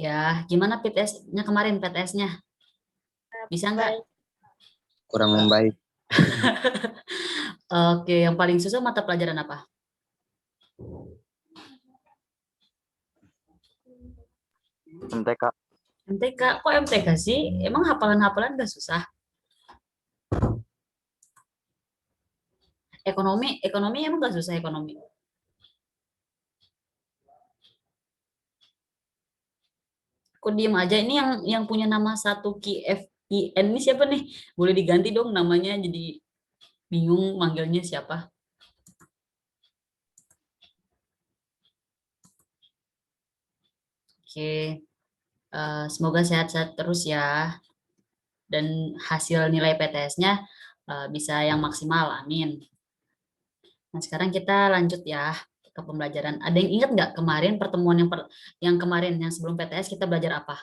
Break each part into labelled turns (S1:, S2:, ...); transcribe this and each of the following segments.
S1: ya. Gimana PTS-nya kemarin, PTS-nya? Bisa nggak?
S2: Baik.
S3: Kurang membaik.
S1: Oke, yang paling susah mata pelajaran apa?
S3: MTK.
S1: MTK. Kok MTK sih? Emang hafalan-hafalan nggak susah? Ekonomi emang nggak susah ekonomi? Kok diem aja? Ini yang punya nama satu KFIN ini siapa nih? Boleh diganti dong namanya, jadi bingung manggilnya siapa. Oke, semoga sehat-sehat terus ya. Dan hasil nilai PTS-nya bisa yang maksimal, amin. Nah, sekarang kita lanjut ya ke pembelajaran. Ada yang ingat nggak kemarin pertemuan yang kemarin, yang sebelum PTS kita belajar apa?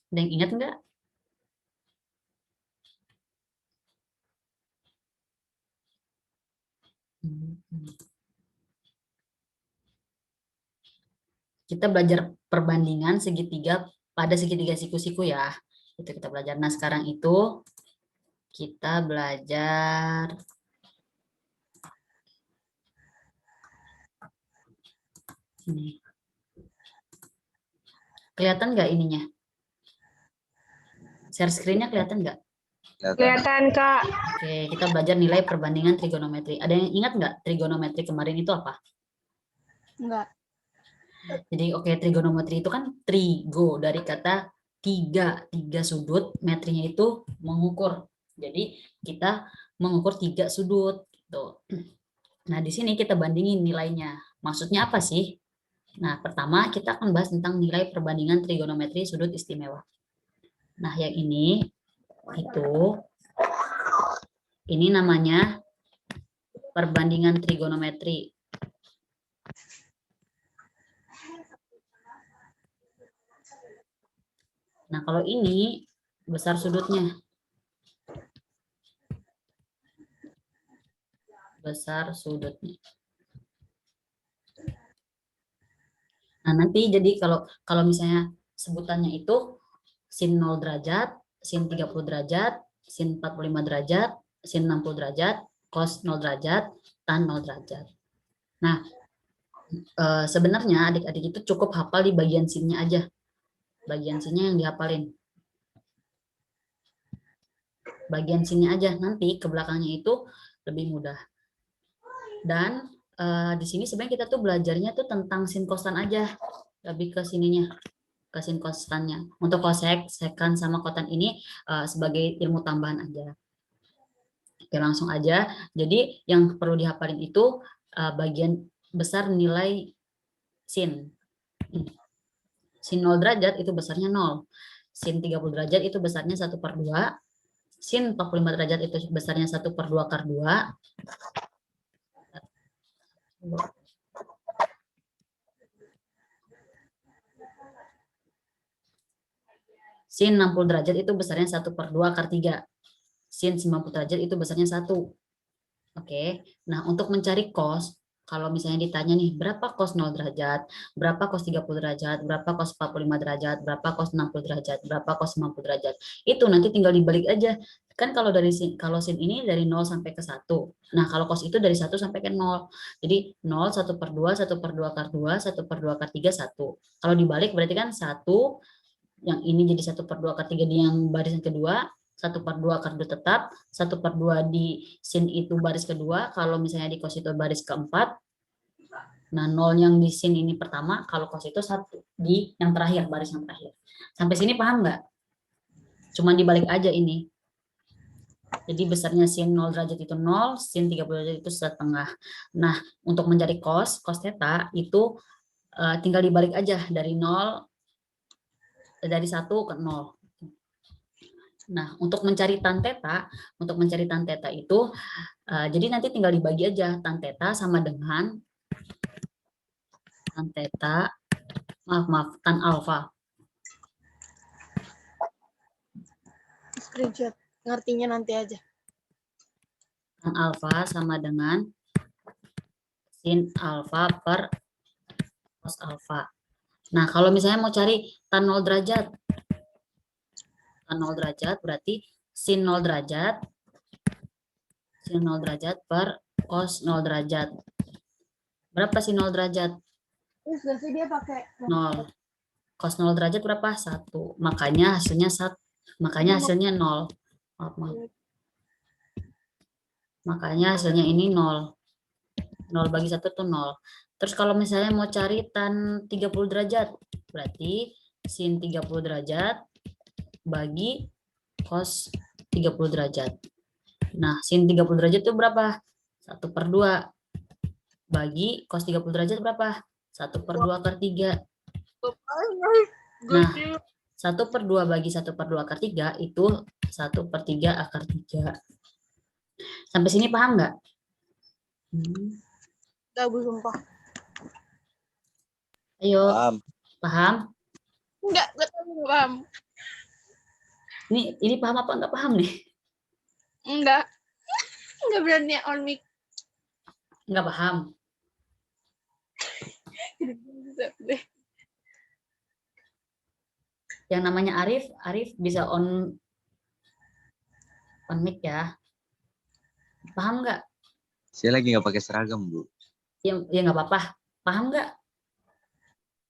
S1: Ada yang ingat nggak? Kita belajar perbandingan segitiga pada segitiga siku-siku ya. Itu kita belajar. Nah, sekarang itu kita belajar ini. Kelihatan nggak ininya? Share screen-nya kelihatan nggak?
S2: Kelihatan, Kak.
S1: Oke, kita belajar nilai perbandingan trigonometri. Ada yang ingat nggak trigonometri kemarin itu apa?
S2: Enggak.
S1: Jadi oke, trigonometri itu kan trigo dari kata tiga sudut, metrinya itu mengukur. Jadi kita mengukur 3 sudut gitu. Nah, di sini kita bandingin nilainya. Maksudnya apa sih? Nah, pertama kita akan bahas tentang nilai perbandingan trigonometri sudut istimewa. Nah, yang ini namanya perbandingan trigonometri. Nah, kalau ini besar sudutnya. Besar sudutnya. Nah, nanti jadi kalau misalnya sebutannya itu sin 0 derajat, sin 30 derajat, sin 45 derajat, sin 60 derajat, cos 0 derajat, tan 0 derajat. Nah, sebenarnya adik-adik itu cukup hafal di bagian sinnya aja. Bagian sinnya yang dihafalin. Bagian sinnya aja, nanti ke belakangnya itu lebih mudah. Dan di sini sebenarnya kita tuh belajarnya tuh tentang sin kostan aja, lebih ke sininya, ke sin kostannya. Untuk kosek, sekan sama kotan ini sebagai ilmu tambahan aja. Oke, langsung aja. Jadi yang perlu dihafalin itu bagian besar nilai sin. Sin 0 derajat itu besarnya 0. Sin 30 derajat itu besarnya 1/2. Sin 45 derajat itu besarnya 1/2 akar 2. Sin 60 derajat itu besarnya 1/2 akar 3. Sin 90 derajat itu besarnya 1. Oke. Nah, untuk mencari cos, kalau misalnya ditanya nih, berapa cos 0 derajat, berapa cos 30 derajat, berapa cos 45 derajat, berapa cos 60 derajat, berapa cos 90 derajat. Itu nanti tinggal dibalik aja. Kan kalau sin ini dari 0 sampai ke 1. Nah, kalau cos itu dari 1 sampai ke 0. Jadi 0, 1/2, 1/2 akar 2, 1/2 akar 3, 1. Kalau dibalik berarti kan 1, yang ini jadi 1/2 akar 3 di yang barisan kedua, 1/2 akar 2 tetap, 1/2 di sin itu baris kedua, kalau misalnya di cos itu baris keempat, nah 0 yang di sin ini pertama, kalau cos itu 1 di yang terakhir, baris yang terakhir. Sampai sini paham nggak? Cuman dibalik aja ini. Jadi besarnya sin 0 derajat itu 0, sin 30 derajat itu setengah. Nah, untuk mencari cos theta itu tinggal dibalik aja dari 0, dari 1 ke 0. Nah, untuk mencari tan theta itu jadi nanti tinggal dibagi aja tan theta sama dengan tan theta, tan alfa.
S2: Screenshot. Ngertinya nanti aja.
S1: Tan alfa sama dengan sin alfa per cos alfa. Nah, kalau misalnya mau cari tan 0 derajat. Tan 0 derajat berarti sin 0 derajat per cos 0 derajat. Berapa sin 0 derajat?
S2: Terus berarti dia pakai
S1: 0. Cos 0 derajat berapa? 1. Makanya hasilnya 1. Makanya hasilnya 0. Maaf. Makanya hasilnya ini 0. 0 bagi 1 itu 0. Terus kalau misalnya mau cari tan 30 derajat, berarti sin 30 derajat bagi cos 30 derajat. Nah, sin 30 derajat itu berapa? 1/2. Bagi cos 30 derajat berapa? 1/2 akar 3. Nah, 1/2 bagi 1/2 akar 3 itu 1/3 akar 3. Sampai sini paham nggak?
S2: Gak Bu, sumpah.
S1: Ayo,
S3: Paham.
S1: paham?
S2: Enggak, gue tahu nggak paham.
S1: Ini paham apa nggak paham nih?
S2: Enggak. Enggak berani on mic.
S1: Nggak paham. Yang namanya Arif bisa on mic ya. Paham nggak?
S3: Saya lagi nggak pakai seragam, Bu.
S1: Ya nggak apa-apa. Paham nggak?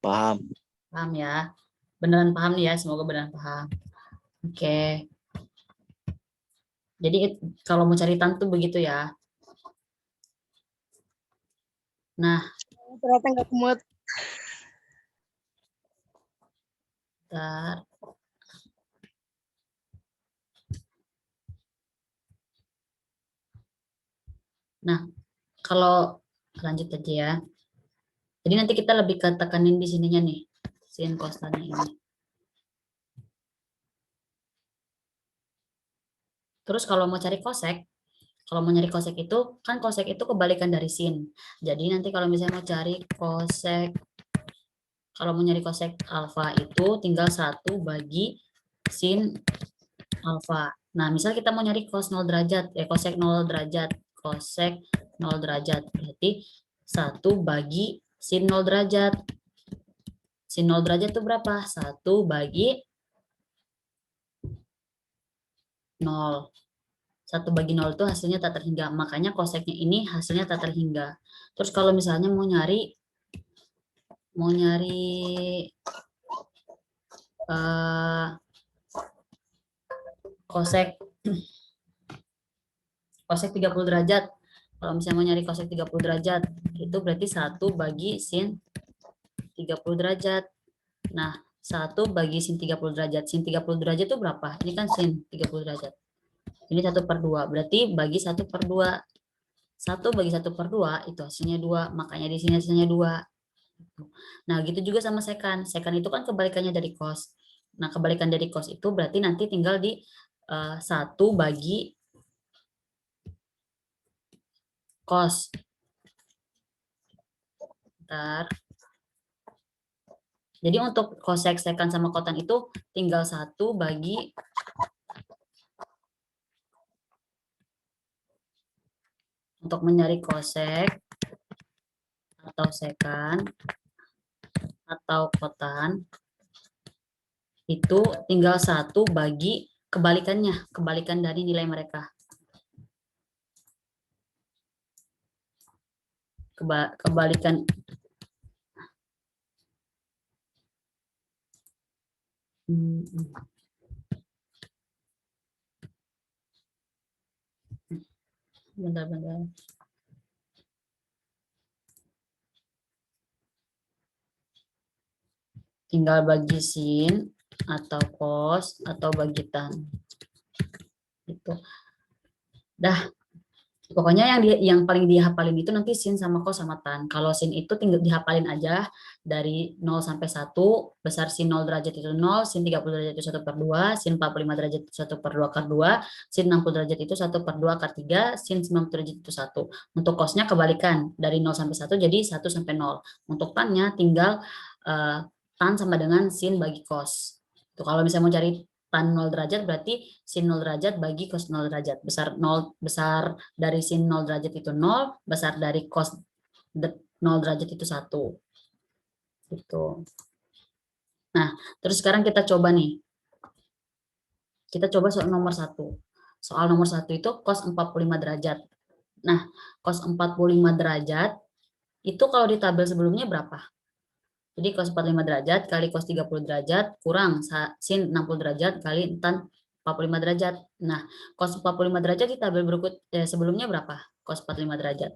S3: Paham.
S1: Paham ya. Beneran paham nih ya. Semoga beneran paham. Oke. Jadi kalau mau cari tan tuh begitu ya. Nah,
S2: Ternyata nggak kumut.
S1: bentar. Nah, kalau lanjut aja ya. Jadi nanti kita lebih ke tekanin di sininya nih, sin kostannya ini. Terus kalau mau cari kosek, kalau mau nyari kosek itu, kan kosek itu kebalikan dari sin. Jadi nanti kalau misalnya mau cari kosek, kalau mau nyari kosek alfa itu tinggal 1 bagi sin alfa. Nah, misal kita mau nyari cos 0 derajat, kosek 0 derajat, kosek 0 derajat, berarti 1 bagi sin 0 derajat. Sin 0 derajat itu berapa? 1 bagi 0. 1 bagi 0 itu hasilnya tak terhingga. Makanya koseknya ini hasilnya tak terhingga. Terus kalau misalnya mau nyari kosek 30 derajat. Kalau misalnya mau nyari kosek 30 derajat, itu berarti 1 bagi sin 30 derajat. Nah, 1 bagi sin 30 derajat. Sin 30 derajat itu berapa? Ini kan sin 30 derajat. Ini 1/2. Berarti bagi 1/2. 1 bagi 1/2 itu hasilnya 2. Makanya di sini hasilnya 2. Nah, gitu juga sama sekan. Sekan itu kan kebalikannya dari cos. Nah, kebalikan dari cos itu berarti nanti tinggal di 1 bagi cos. Bentar. Jadi untuk kosek, sekan, sama kotan itu tinggal 1 bagi untuk mencari kosek atau sekan atau kotan itu tinggal 1 bagi kebalikannya, kebalikan dari nilai mereka. Kebalikan bentar. Tinggal bagi sin atau cos atau bagi tan. Gitu. Dah. Pokoknya yang paling dihafalin itu nanti sin sama cos sama tan. Kalau sin itu tinggal dihafalin aja dari 0 sampai 1, besar sin 0 derajat itu 0, sin 30 derajat itu 1/2, sin 45 derajat itu 1/2 akar 2, sin 60 derajat itu 1/2 akar 3, sin 90 derajat itu 1. Untuk cosnya kebalikan, dari 0 sampai 1 jadi 1 sampai 0. Untuk tannya tinggal tan sama dengan sin bagi cos. Tuh, kalau misalnya mau cari tan 0 derajat berarti sin 0 derajat bagi cos 0 derajat. Besar dari sin 0 derajat itu 0, besar dari cos 0 derajat itu 1. Gitu. Nah, terus sekarang kita coba nih. Kita coba soal nomor 1. Soal nomor 1 itu cos 45 derajat. Nah, cos 45 derajat itu kalau di tabel sebelumnya berapa? Jadi cos 45 derajat kali cos 30 derajat kurang sin 60 derajat kali tan 45 derajat. Nah, cos 45 derajat di tabel berikut sebelumnya berapa? Cos 45 derajat.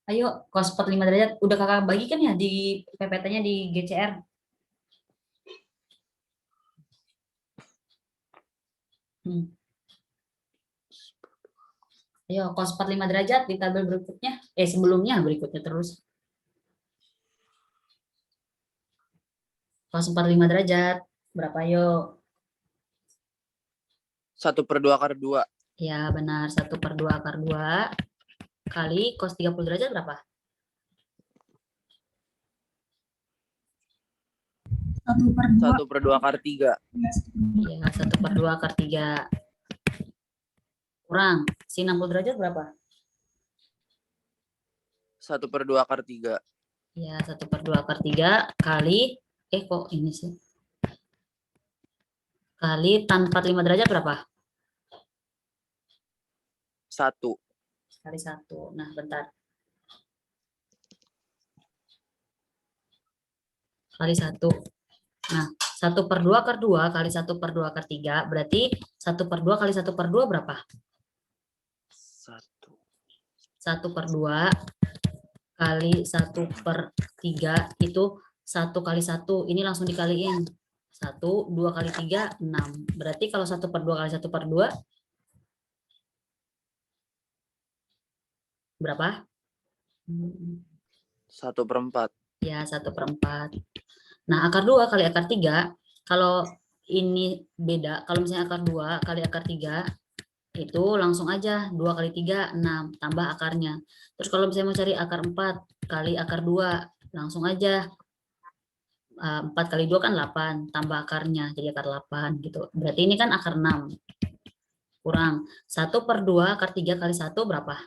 S1: Ayo, cos 45 derajat. Udah kakak bagikan ya di PPT-nya di GCR. Ayo, cos 45 derajat di tabel berikutnya. Sebelumnya berikutnya terus. Cos 45 derajat. Berapa yuk?
S4: 1/2 akar 2.
S1: Ya, benar. 1/2 akar 2 kali cos 30 derajat berapa?
S4: 1/2 akar 3.
S1: Ya, 1/2 akar 3. Kurang. Sin 60 derajat berapa?
S4: 1/2 akar 3.
S1: Ya, 1/2 akar 3 kali, kok ini sih? Kali tan 45 derajat berapa?
S4: 1.
S1: Kali 1. Nah, bentar. Kali 1. Nah, 1/2 akar 2 kali 1/2 akar 3 berarti 1/2 kali 1/2 berapa?
S4: 1.
S1: 1/2 kali 1/3 itu 1 kali 1. Ini langsung dikaliin. 1, 2 kali 3, 6. Berarti kalau 1/2 kali 1/2 berapa?
S4: 1/4.
S1: Ya, 1/4. Nah, akar 2 kali akar 3, kalau ini beda, kalau misalnya akar 2 kali akar 3, itu langsung aja 2 kali 3, 6, tambah akarnya. Terus kalau misalnya mau cari akar 4 kali akar 2, langsung aja 4 kali 2 kan 8, tambah akarnya, jadi akar 8 gitu. Berarti ini kan akar 6. Kurang 1/2 akar 3 kali 1 berapa?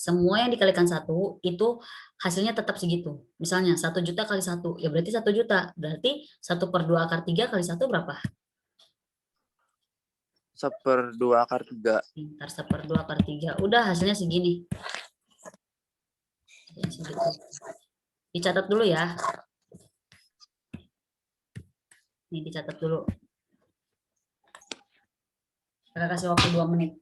S1: Semua yang dikalikan 1 itu hasilnya tetap segitu. Misalnya 1 juta kali 1, ya berarti 1 juta. Berarti 1/2 akar 3 kali 1 berapa?
S4: 1/2 akar 3.
S1: Ntar 1/2 akar 3. Udah hasilnya segini. Dicatat dulu ya. Ini dicatat dulu. Kita kasih waktu 2 menit.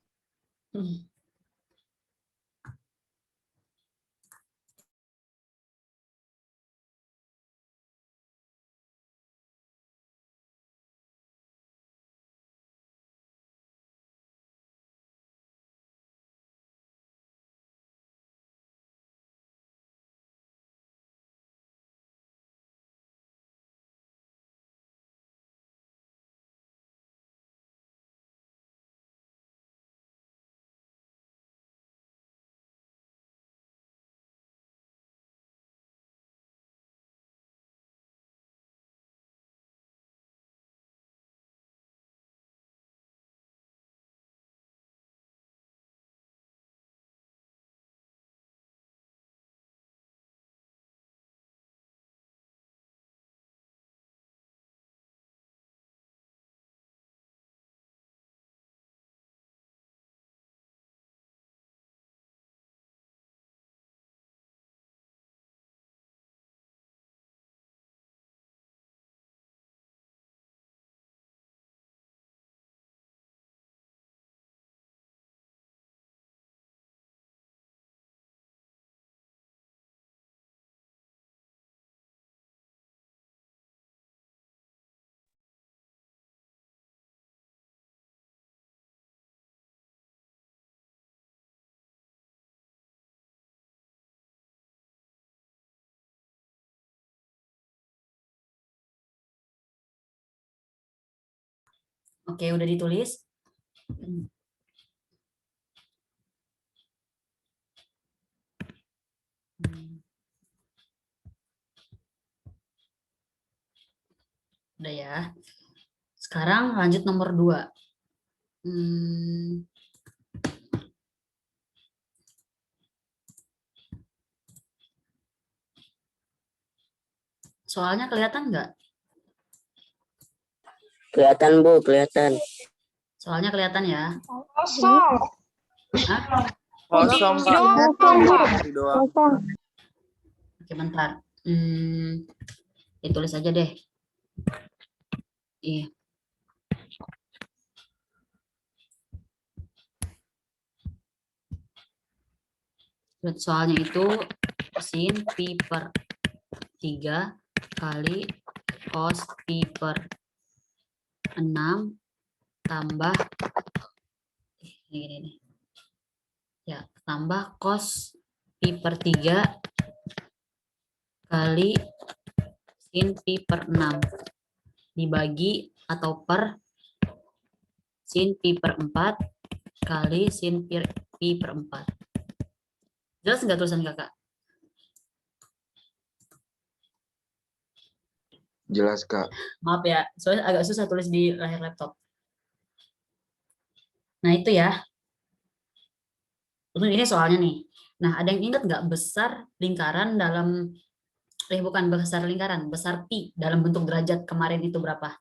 S1: Oke, udah ditulis. Udah ya. Sekarang lanjut nomor 2. Soalnya kelihatan nggak?
S5: Kelihatan Bu, kelihatan.
S1: Soalnya kelihatan ya.
S2: Kosong.
S1: Hah?
S4: Kosong, Kak. Ini doang.
S1: Oke, bentar. Ditulis aja deh. Iya. Soalnya itu sin pi per 3 kali cos pi per 6 tambah ini. Ya, tambah cos pi per 3 kali sin pi per 6 dibagi atau per sin pi per 4 kali sin pi per 4. Jelas nggak tulisan kakak?
S3: Jelas, Kak.
S1: Maaf ya, soalnya agak susah tulis di layar laptop. Nah itu ya. Ini soalnya nih. Nah ada yang ingat nggak besar lingkaran dalam, bukan besar lingkaran, besar pi dalam bentuk derajat kemarin itu berapa?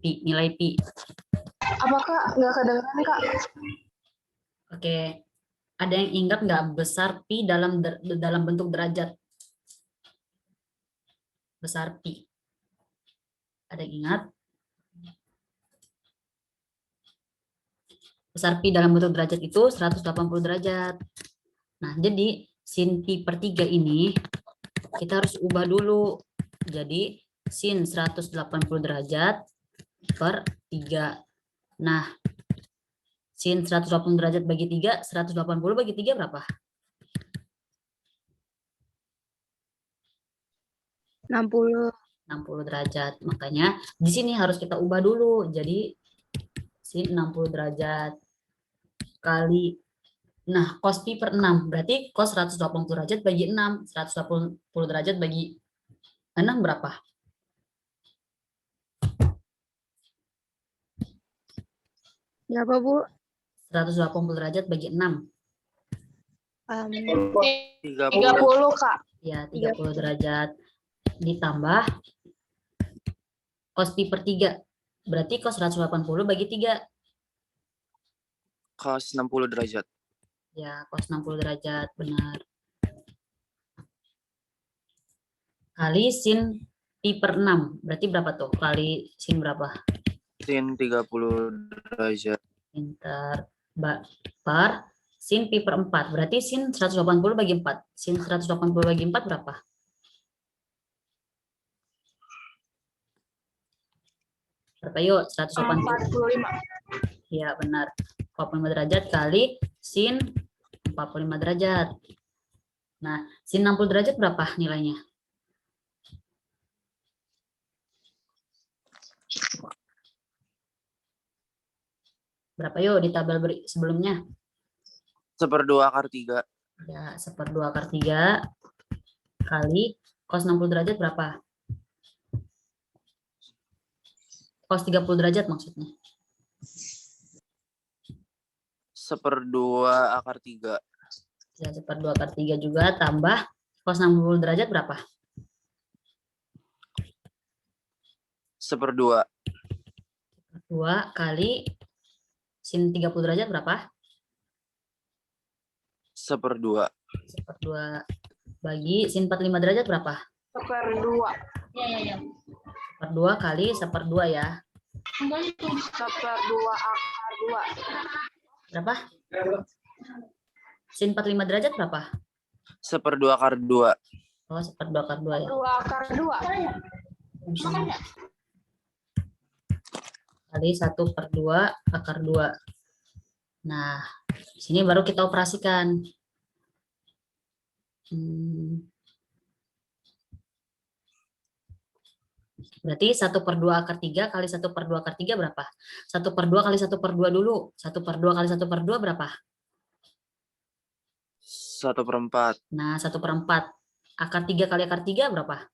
S1: Pi, nilai pi.
S2: Apakah nggak kedengeran Kak?
S1: Oke. Ada yang ingat nggak besar pi dalam bentuk derajat? Besar pi. Ada yang ingat? Besar pi dalam bentuk derajat itu 180 derajat. Nah, jadi sin pi per 3 ini kita harus ubah dulu. Jadi sin 180 derajat per 3. Nah, sin 180 derajat bagi 3, 180 bagi 3 berapa?
S2: 60.
S1: 60 derajat. Makanya di sini harus kita ubah dulu. Jadi sin 60 derajat kali, nah cos pi per 6 berarti cos 180 derajat bagi 6, 180 derajat bagi 6 berapa?
S2: Berapa Bu?
S1: 180 derajat bagi 6.
S4: 30.
S2: 30 Kak.
S1: Ya, 30 derajat ditambah cos pi per 3. Berarti cos 180 bagi 3.
S4: Cos 60 derajat.
S1: Ya, cos 60 derajat, benar. Kali sin pi per 6. Berarti berapa tuh? Kali sin berapa?
S4: Sin 30 derajat.
S1: Pintar. Per sin pi per 4. Berarti sin 180 bagi 4. Sin 180 bagi 4 berapa? Berapa yuk? 180.
S2: 45.
S1: Ya, benar. 45 derajat kali sin 45 derajat. Nah, sin 60 derajat berapa nilainya? Berapa yuk di tabel sebelumnya?
S4: 1/2 akar 3.
S1: Ya, 1/2 akar 3 kali cos 60 derajat berapa? Cos 30 derajat maksudnya.
S4: 1/2 akar 3.
S1: Ya, 1/2 akar 3 juga tambah cos 60 derajat berapa?
S4: 1/2.
S1: 2 kali sin 30 derajat berapa?
S4: 1/2.
S1: 1/2 bagi sin 45 derajat berapa?
S2: 1/2.
S1: 1/2 kali 1/2 ya.
S2: 1/2 akar 2.
S1: Berapa? Sin 45 derajat berapa?
S4: 1/2 akar 2.
S1: Oh, 1/2 akar 2 ya.
S2: 2 akar 2.
S1: Kali 1/2 akar 2. Nah, sini baru kita operasikan. Berarti 1/2 akar 3 kali 1/2 akar 3 berapa? 1/2 kali 1/2 dulu. 1/2 kali 1/2 berapa?
S4: 1/4.
S1: Nah, 1/4. Akar 3 kali akar 3 berapa?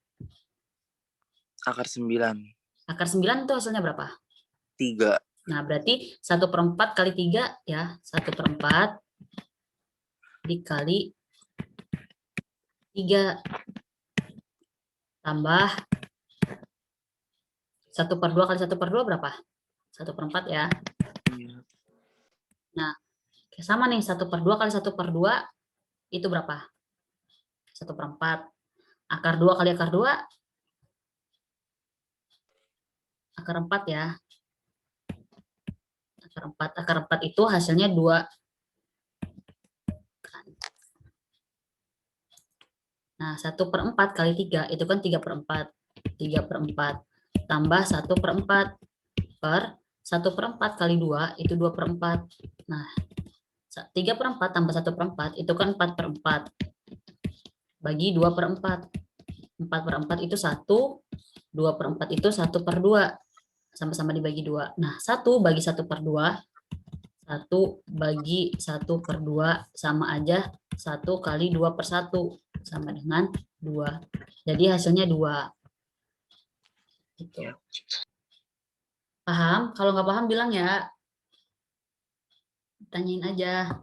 S4: Akar 9.
S1: Akar 9 itu hasilnya berapa?
S4: 3.
S1: Nah, berarti 1/4 kali 3 ya. 1/4 dikali 3 tambah 1/2 kali 1/2 berapa? 1/4 ya.
S4: Iya.
S1: Nah, sama nih 1/2 kali 1/2 itu berapa? 1/4. Akar 2 kali akar 2 akar 4 ya. Akar 4 itu hasilnya 2. Nah, 1/4 kali 3 itu kan 3/4. 3/4 tambah 1/4 per 1/4 kali 2 itu 2/4. Nah, 3/4 tambah 1/4 itu kan 4/4. Bagi 2/4. 4/4 itu 1, 2/4 itu 1/2. Sama-sama dibagi 2. Nah, 1 bagi 1/2, 1 bagi 1/2 sama aja 1 kali 2/1 sama dengan 2. Jadi hasilnya 2. Gitu. Paham? Kalau nggak paham bilang ya. Tanyain aja.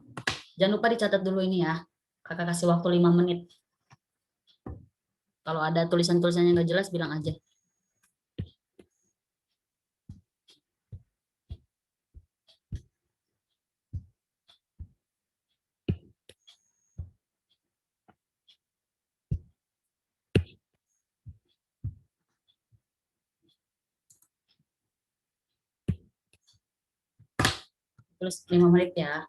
S1: Jangan lupa dicatat dulu ini ya. Kakak kasih waktu 5 menit. Kalau ada tulisan-tulisan yang nggak jelas bilang aja. Terus 5 menit ya.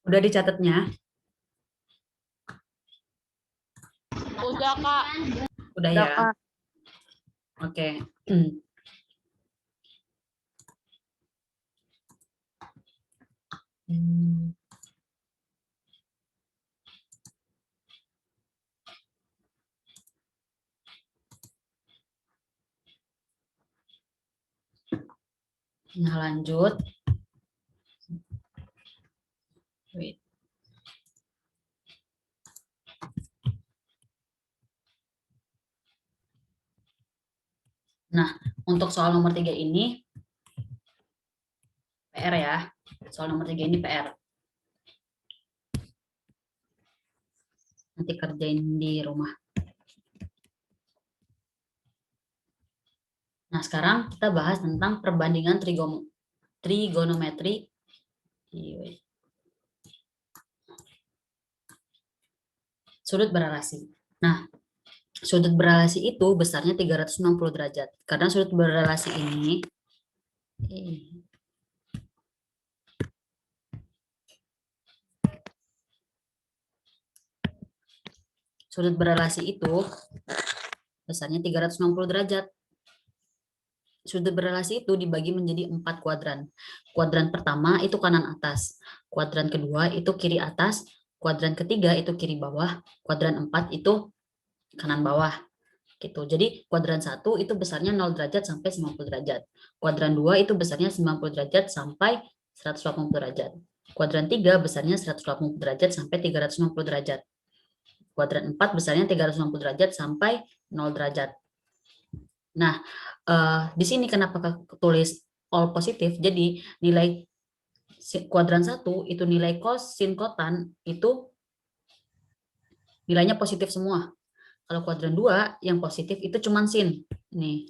S1: Udah dicatatnya?
S2: Udah, Kak.
S1: Udah ya? Oke. Nah, lanjut. Wait. Nah, untuk soal nomor 3 ini PR ya. Soal nomor 3 ini PR. Nanti kerjain di rumah. Nah, sekarang kita bahas tentang perbandingan trigonometri. Sudut berelasi. Nah, sudut berelasi itu besarnya 360 derajat. Karena sudut berelasi ini sudut berelasi itu besarnya 360 derajat. Sudut berelasi itu dibagi menjadi 4 kuadran. Kuadran pertama itu kanan atas. Kuadran kedua itu kiri atas. Kuadran ketiga itu kiri bawah. Kuadran 4 itu kanan bawah. Gitu. Jadi kuadran 1 itu besarnya 0 derajat sampai 90 derajat. Kuadran 2 itu besarnya 90 derajat sampai 180 derajat. Kuadran 3 besarnya 180 derajat sampai 360 derajat. Kuadran 4 besarnya 360 derajat sampai 0 derajat. Nah, di sini kenapa tulis all positif? Jadi nilai kuadran 1 itu nilai cos, sin, kotan itu nilainya positif semua. Kalau kuadran 2 yang positif itu cuman sin. Nih.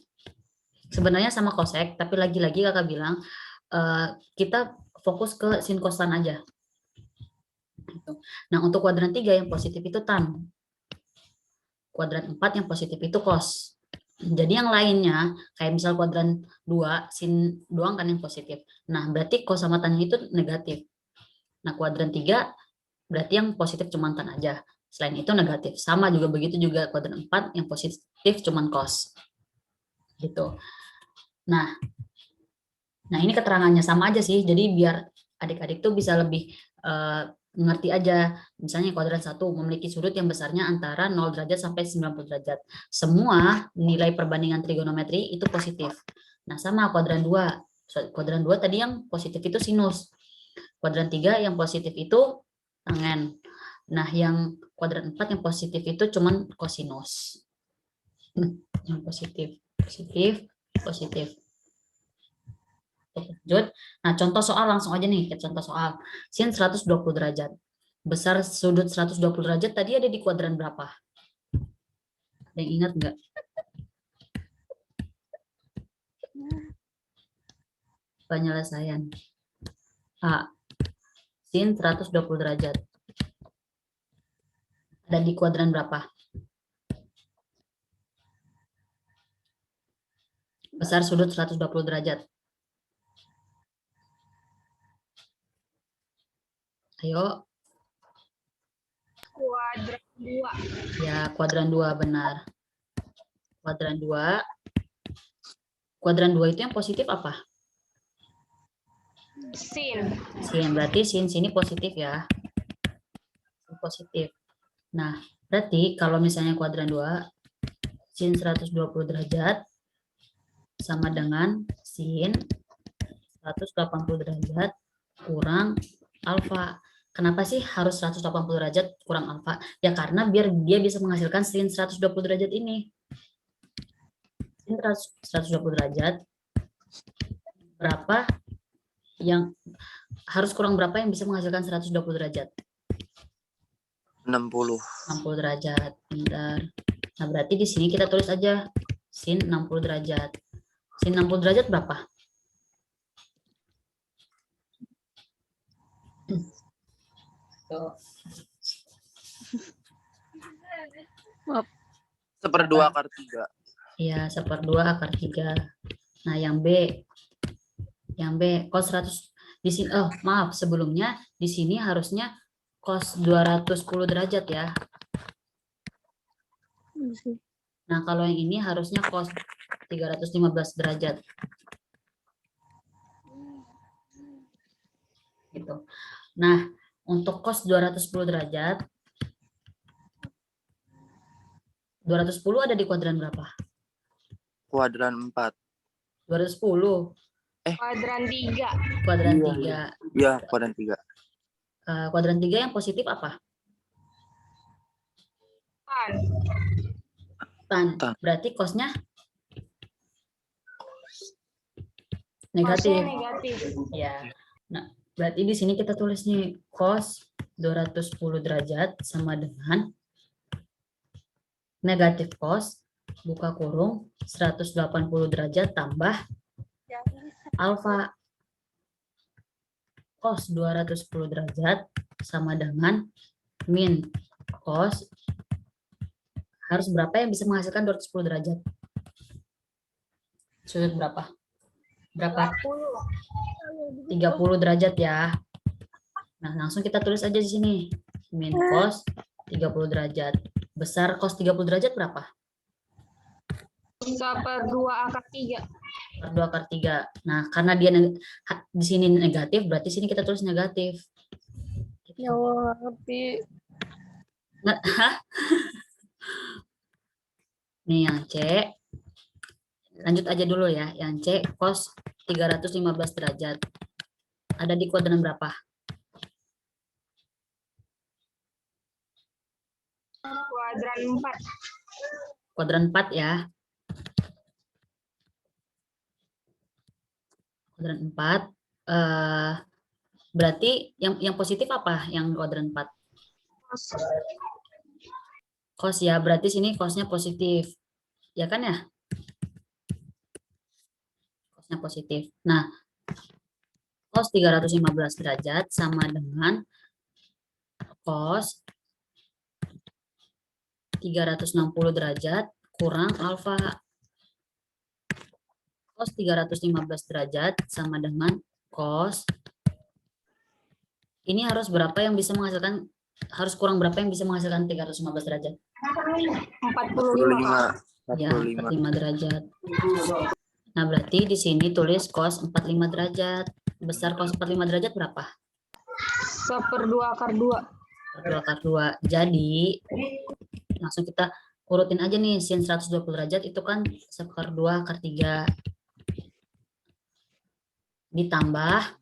S1: Sebenarnya sama kosek, tapi lagi-lagi kakak bilang kita fokus ke sin kosan aja. Nah, untuk kuadran 3 yang positif itu tan. Kuadran 4 yang positif itu cos. Jadi yang lainnya, kayak misal kuadran 2, sin doang kan yang positif. Nah, berarti cos sama tan itu negatif. Nah, kuadran 3 berarti yang positif cuma tan aja. Selain itu negatif. Sama juga begitu juga kuadran 4 yang positif cuma cos. Gitu. Nah, ini keterangannya sama aja sih. Jadi biar adik-adik tuh bisa lebih mengerti aja. Misalnya kuadran 1 memiliki sudut yang besarnya antara 0 derajat sampai 90 derajat. Semua nilai perbandingan trigonometri itu positif. Nah, sama kuadran 2. Kuadran 2 tadi yang positif itu sinus. Kuadran 3 yang positif itu tangen. Nah, yang kuadran 4 yang positif itu cuman kosinus. Yang positif. Lanjut. Nah, contoh soal langsung aja nih, contoh soal. Sin 120 derajat. Besar sudut 120 derajat tadi ada di kuadran berapa? Ada yang ingat nggak? Penyelesaian. A. Sin 120 derajat. Ada di kuadran berapa? Besar sudut 120 derajat. Ayo.
S2: Kuadran 2.
S1: Ya, kuadran 2 benar. Kuadran 2. Kuadran 2 itu yang positif apa?
S2: Sin.
S1: Sin, berarti sin sini positif ya. Positif. Nah, berarti kalau misalnya kuadran 2, sin 120 derajat sama dengan sin 180 derajat kurang alfa. Kenapa sih harus 180 derajat kurang alfa? Ya karena biar dia bisa menghasilkan sin 120 derajat ini. Sin 120 derajat berapa yang harus kurang berapa yang bisa menghasilkan 120 derajat?
S4: 60.
S1: 60 derajat. Bentar. Nah, berarti di sini kita tulis aja sin 60 derajat. Sin 60 derajat berapa? Tuh.
S4: 1/2 akar 3.
S1: Iya, 1/2 akar 3. Nah, yang B cos 100. di sini, oh maaf, sebelumnya di sini harusnya cos 210 derajat ya. Nah, kalau yang ini harusnya cos 315 derajat. Gitu. Nah, untuk cos 210 derajat, 210 ada di kuadran berapa?
S4: Kuadran 4.
S1: 210.
S2: Kuadran 3.
S1: Kuadran
S4: Iya,
S1: 3.
S4: Iya, kuadran 3.
S1: Kuadran 3 yang positif apa?
S2: Pan.
S1: Tan.
S4: Tan.
S1: Berarti cosnya
S2: Kosnya
S1: negatif.
S2: negatif.
S1: Ya. Nah, berarti di sini kita tulis nih cos 210 derajat sama dengan negatif cos buka kurung 180 derajat tambah alfa. Cos 210 derajat sama dengan min cos, harus berapa yang bisa menghasilkan 210 derajat? Sudut berapa? Berapa? 30 derajat ya. Nah, langsung kita tulis aja di sini. Min cos 30 derajat. Besar cos 30 derajat berapa?
S2: 1/2 akar 3.
S1: Per 2 akar 3. Nah, karena dia di sini negatif, berarti sini kita tulis negatif.
S2: Ya tapi
S1: Nih yang C. Lanjut aja dulu ya. Yang C cos 315 derajat. Ada di kuadran berapa?
S2: kuadran 4.
S1: Kuadran 4 ya. Kuadran 4. Berarti yang positif apa yang kuadran 4? Cos ya, berarti sini cosnya positif. Ya kan ya? Cosnya positif. Nah, cos 315 derajat sama dengan cos 360 derajat kurang alfa. Cos 315 derajat sama dengan cos. Ini harus berapa yang bisa menghasilkan, harus kurang berapa yang bisa menghasilkan 315 derajat?
S2: 45.
S1: Ya, 45 derajat. Nah, berarti di sini tulis cos 45 derajat. Besar cos 45 derajat berapa?
S2: 1/2 akar 2.
S1: 1/2 akar 2. Jadi, langsung kita urutin aja nih. Sin 120 derajat itu kan 1/2 akar 3. Ditambah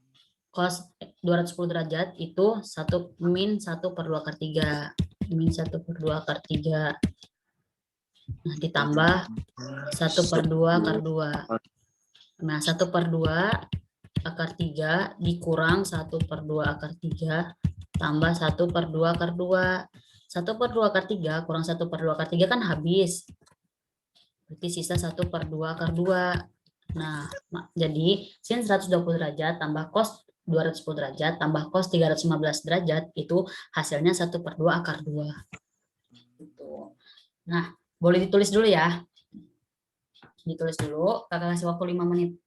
S1: cos 210 derajat itu min 1/2 akar 3. Min 1/2 akar 3. Nah, ditambah 1/2 akar 2. Nah, 1/2 akar 3 dikurang 1/2 akar 3 tambah 1/2 akar 2. 1/2 akar 3 kurang 1/2 akar 3 kan habis. Berarti sisa 1/2 akar 2. Nah, jadi sin 120 derajat tambah cos 210 derajat tambah cos 315 derajat itu hasilnya 1/2 akar 2. Nah, boleh ditulis dulu ya. Ditulis dulu, kakak kasih waktu 5 menit.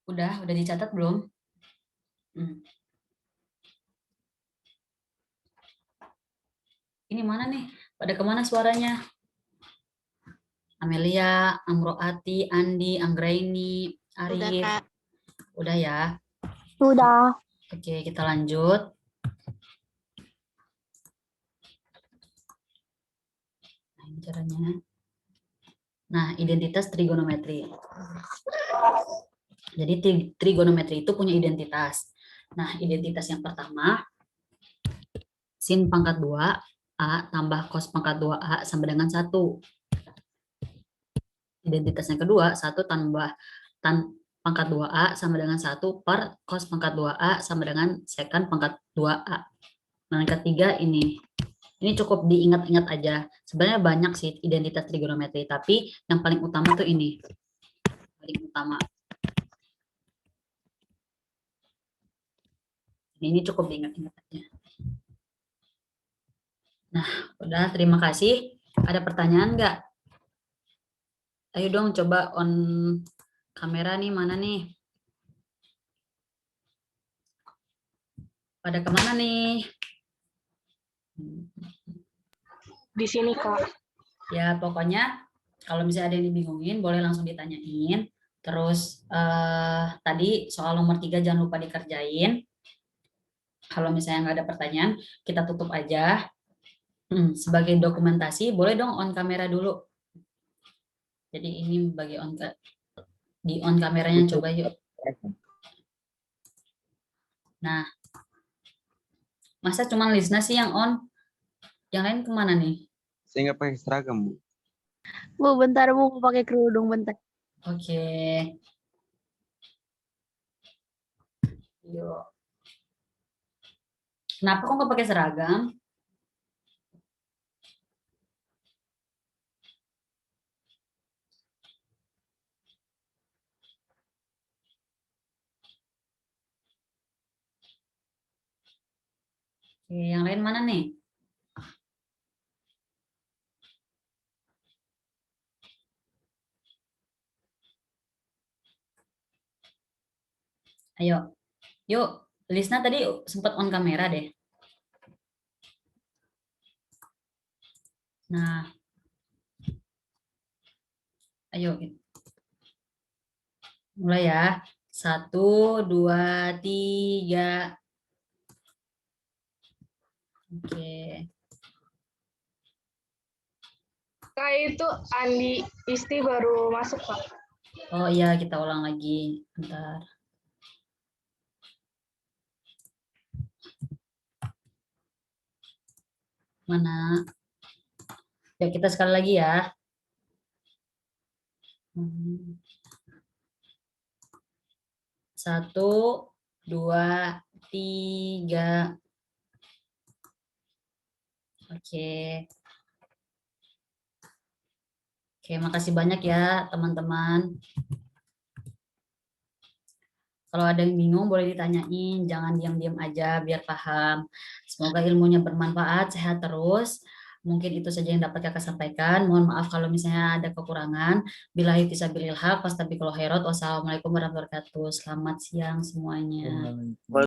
S1: Udah dicatat belum? Ini mana nih? Pada kemana suaranya? Amelia, Amroati, Andi, Anggraini, Arif. Udah ya?
S2: Sudah.
S1: Oke, kita lanjut. Nah, ini caranya. Nah, identitas trigonometri. Jadi trigonometri itu punya identitas. Nah, identitas yang pertama, sin pangkat 2A tambah cos pangkat 2A sama dengan 1. Identitas yang kedua, 1 tambah pangkat 2A sama dengan 1 per cos pangkat 2A sama dengan secant pangkat 2A. Nah, yang ketiga ini cukup diingat-ingat aja. Sebenarnya banyak sih identitas trigonometri, tapi yang paling utama tuh ini. Paling utama. Ini cukup diingat-ingat aja. Nah, udah, terima kasih. Ada pertanyaan nggak? Ayo dong, coba on kamera nih, mana nih? Pada kemana nih?
S2: Di sini, Kak.
S1: Ya, pokoknya kalau misalnya ada yang dibingungin, boleh langsung ditanyain. Terus tadi soal nomor 3 jangan lupa dikerjain. Kalau misalnya nggak ada pertanyaan, kita tutup aja. Sebagai dokumentasi, boleh dong on kamera dulu. Jadi ini bagi di on kameranya, coba yuk. Nah, masa cuma Lisna sih yang on? Yang lain kemana nih?
S3: Saya nggak pakai seragam, Bu.
S2: Bu, bentar Bu, mau pakai kerudung bentar.
S1: Oke. Yuk. Kenapa kok nggak pakai seragam? Oke, yang lain mana nih? Ayo. Yuk, Lisna tadi sempat on kamera deh. Nah. Ayo. Mulai ya. 1, 2, 3. Oke.
S2: Kak, itu Andi Isti baru masuk, Kak.
S1: Oh iya, kita ulang lagi. Bentar. Mana? Ya, kita sekali lagi ya. 1, 2, 3. Oke. Oke, makasih banyak ya teman-teman. Kalau ada yang bingung boleh ditanyain, jangan diam-diam aja biar paham. Semoga ilmunya bermanfaat, sehat terus. Mungkin itu saja yang dapat kakak sampaikan. Mohon maaf kalau misalnya ada kekurangan. Billahi fisabilil haq, wastabiqul khairat. Wassalamualaikum warahmatullahi wabarakatuh. Selamat siang semuanya.